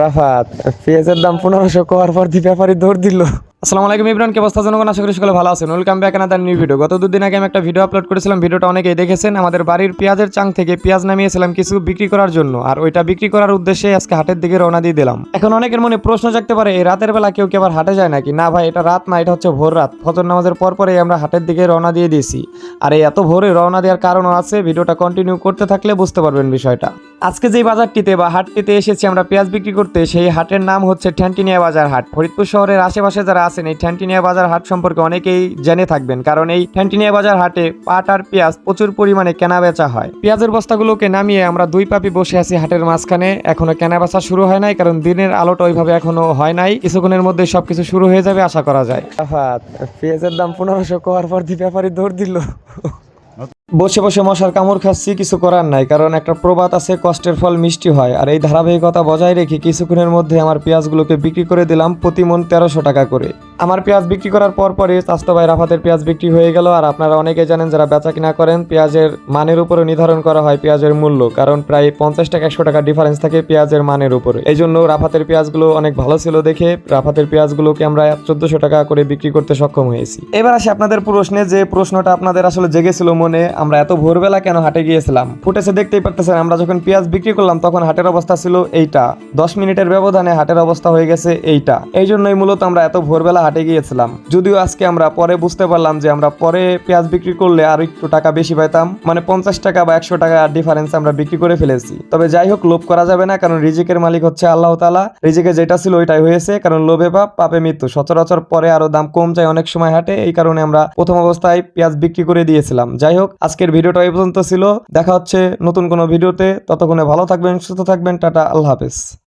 রাফাত, পেঁয়াজের দাম 1500 কোয়ার পর দি ব্যাপারী দৌড় দিল। আসসালামু আলাইকুম ইমরান, কে অবস্থা জনগণ? আশা করি সকলে ভালো আছেন। Welcome back another new video. গত দুদিন আগে আমি একটা ভিডিও আপলোড করেছিলাম, ভিডিওটা অনেকেই দেখেছেন। আমাদের বাড়ির পেঁয়াজের চাং থেকে পেঁয়াজ নামিয়েছিলাম কিছু বিক্রি করার জন্য, আর ওইটা বিক্রি করার উদ্দেশ্যে আজকে হাটের দিকে রওনা দিয়ে দিলাম। এখন অনেকের মনে প্রশ্ন জাগতে পারে, এই রাতের বেলা কেউ কি আবার হাটে যায় নাকি? না ভাই, এটা রাত না, এটা হচ্ছে ভোর রাত। ফজর নামাজের পরেই আমরা হাটের দিকে রওনা দিয়ে দিয়েছি। আর এই এত ভোরে রওনা দেওয়ার কারণও আছে, ভিডিওটা কন্টিনিউ করতে থাকলে বুঝতে পারবেন বিষয়টা। আজকে যেই বাজারটিতে বা হাটটিতে এসেছি আমরা পেঁয়াজ বিক্রি করতে, সেই হাটের নাম হচ্ছে ঠ্যান্টিনিয়া বাজার হাট। ফরিদপুর শহরের আশেপাশে যারা আছেন এই ঠ্যান্টিনিয়া বাজার হাট সম্পর্কে অনেকেই জেনে থাকবেন, কারণ এই ঠ্যান্টিনিয়া বাজার হাটে পাট আর পেঁয়াজ প্রচুর পরিমাণে কেনা বেচা হয়। পেঁয়াজের বস্তাগুলোকে নামিয়ে আমরা দুই পাপি বসে আছি হাটের মাঝখানে। এখনো কেনা বেচা শুরু হয় নাই, কারণ দিনের আলোটা ওইভাবে এখনো হয় নাই। কিছুক্ষণের মধ্যে সবকিছু শুরু হয়ে যাবে আশা করা যায়। পেঁয়াজের দাম 1500 কোয়ার পর দি ব্যাপারী দৌড় দিল। বসে বসে মশার কামড় খাচ্ছি, কিছু করার নাই, কারণ একটা প্রবাদ আছে, কষ্টের ফল মিষ্টি হয়। আর এই ধারাবাহিকতা বজায় রেখে কিছুক্ষণের মধ্যে আমার পেঁয়াজগুলোকে বিক্রি করে দিলাম প্রতি মন 1300 টাকা করে। আমার পেঁয়াজ বিক্রি করার পরই স্বাস্থ্য ভাই রাফাতের পেঁয়াজ বিক্রি হয়ে গেল। আর আপনারা অনেকে জানেন যারা বেচা কিনা করেন, পেঁয়াজের মানের উপরে নির্ধারণ করা হয় পেঁয়াজের মূল্য, কারণ প্রায় 50 টাকা 100 টাকা ডিফারেন্স থাকে পেঁয়াজের মানের উপরে। এই জন্য রাফাতের পেঁয়াজগুলো অনেক ভালো ছিল দেখে রাফাতের পেঁয়াজগুলোকে আমরা 1400 টাকা করে বিক্রি করতে সক্ষম হয়েছি। এবার আসি আপনাদের প্রশ্নে, যে প্রশ্নটা আপনাদের আসলে জেগেছিল মনে, আমরা এত ভোরবেলা কেন হাটে গিয়েছিলাম। ফুটেছে দেখতেই পারতেছেন, আমরা যখন পেঁয়াজ বিক্রি করলাম তখন হাটের অবস্থা ছিল এইটা। 10 মিনিটের ব্যবধানে হাটের অবস্থা হয়ে গেছে এইটা। এই জন্যই মূলত আমরা এত ভোরবেলা হাটে গিয়েছিলাম। যদিও আজকে আমরা পরে বুঝতে পারলাম যে আমরা পরে পেঁয়াজ বিক্রি করলে আর একটু টাকা বেশি পাইতাম, মানে 50 টাকা বা 100 টাকা ডিফারেন্স আমরা বিক্রি করে ফেলেছি। তবে যাই হোক, লোভ করা যাবে না, কারণ রিজিকের মালিক হচ্ছে আল্লাহ তাআলা। রিজিকে যেটা ছিল ওইটাই হয়েছে, কারণ লোভে পাপ, পাপে মৃত্যু। সচরাচর পরে আরো দাম কম যায় অনেক সময় হাটে, এই কারণে আমরা প্রথম অবস্থায় পেঁয়াজ বিক্রি করে দিয়েছিলাম। যাই হোক, আজকের ভিডিওটা এই পর্যন্ত ছিল। দেখা হচ্ছে নতুন কোনো ভিডিওতে। ততক্ষণে ভালো থাকবেন, সুস্থ থাকবেন। টাটা, আল্লাহ হাফেজ।